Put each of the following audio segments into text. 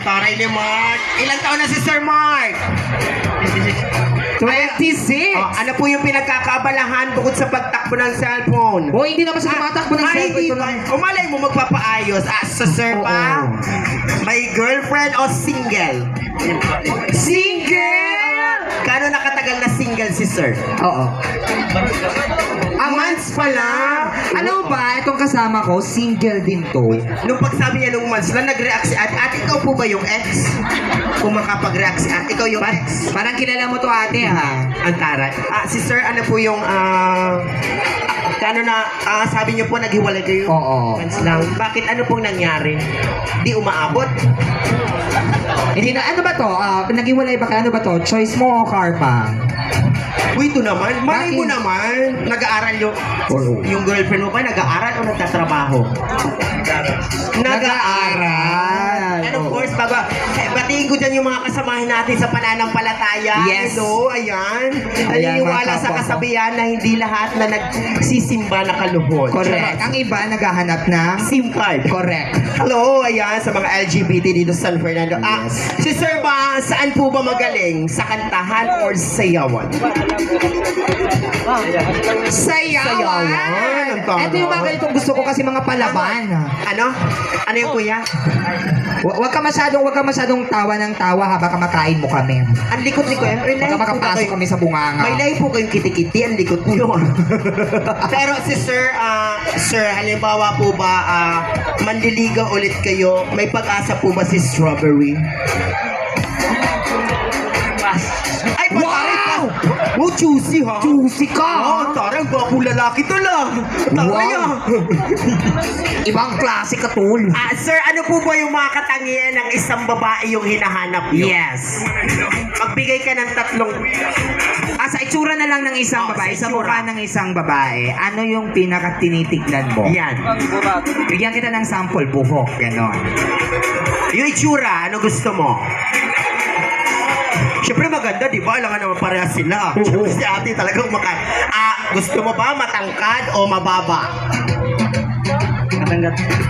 taray ni Mark. Ilang taon na si Sir Mark? 26! Ano po yung pinagkakabalahan bukod sa pagtakbo ng cellphone? O, hindi naman siya tumatakbo ng cellphone. Hindi Ito ba? lang. Umalay mo magpapaayos. Sa Sir pa? May girlfriend o single? Single! Kano nakatagal na single si Sir? Oo. Months pa lang. Ano ba, itong kasama ko, single din to. Nung pagsabi niya nung months lang, nag-react si ate. Ate, ikaw po ba yung ex? Kung makapag-react si ate, ikaw yung ex? Parang kilala mo to ate ha. Ang taray. Si Sir, ano po yung, kano na, sabi niyo po, naghiwalay kayo? Oo. Months lang. Bakit ano pong nangyari? Di umaabot? Hindi na, ano ba to? Naghiwalay ba ka? Ano ba to? Choice mo o karma? Uy, ito naman. Malay mo Bakit? naman. Nag-aaral yung girlfriend mo ba? Nag-aaral o nagtatrabaho? Nag-aaral. And of course, batiin ko dyan yung mga kasamahin natin sa pananampalataya. Yes. Hello, ayan. Ayan, Naniniwala mga sa kapwa ko. kasabihan na hindi lahat na nagsisimba na kaluhod. Correct. Ang iba naghahanap ng SIM card. correct. Hello, ayan, sa mga LGBT dito sa San Fernando. Yes. Si Sir ba, saan po ba magaling? Sa kantahan or sayawan? Sayawan. Ang tama. Ito yung mga ganitong gusto ko kasi mga palaban. Ano? Ano yung kuya? Wag ka masyadong tawa ng tawa habang kumakain mo kami. Ang likot-likot. May Baka live po ba makapasok kayo? kami sa bunganga. May live po kayong kitikiti. Ang likot nyo. Pero si Sir, Sir, halimbawa po ba, manliligaw ulit kayo, may pag-asa po ba si Strawberry? Ay, pataray ka! Wow! Oh, juicy ha? Juicy ka! Oh, taray, gwapong lalaki to lang. Taray Wow. Ibang klase ka, tol. Sir, ano po ba yung mga katangian ng isang babae yung hinahanap nyo? Yes. Magbigay ka ng tatlong... Sa itsura na lang ng isang Oh, babae, sa sa itsura. mukha ng isang babae, ano yung pinaka-tinitignan mo? Yan. Bigyan kita ng sample, buhok, gano'n. Yung itsura, ano gusto mo? Siyempre maganda, di ba? Alam nga naman parehas sila. Siyempre si ate talagang gusto mo ba matangkad o mababa?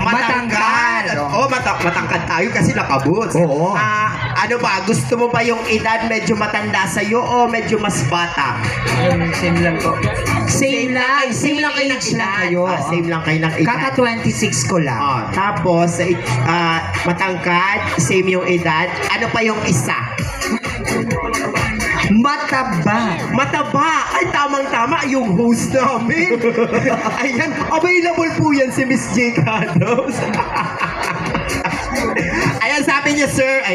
Matangkad. Oo. Matangkad tayo kasi nakaboots. Oo. Ano ba? Gusto mo ba yung edad medyo matanda sa'yo o medyo mas bata? Same lang po. Same lang. Same lang kayo ng age lang edad. kayo. Same lang kayo ng edad. Kaka 26 ko lang. Tapos, matangkad, same yung edad. Ano pa yung isa? Mataba. Mataba! Ay, tamang-tama, yung host namin. Ayan, available po yan si Miss J. Canos. Ayan, sabi niya, sir,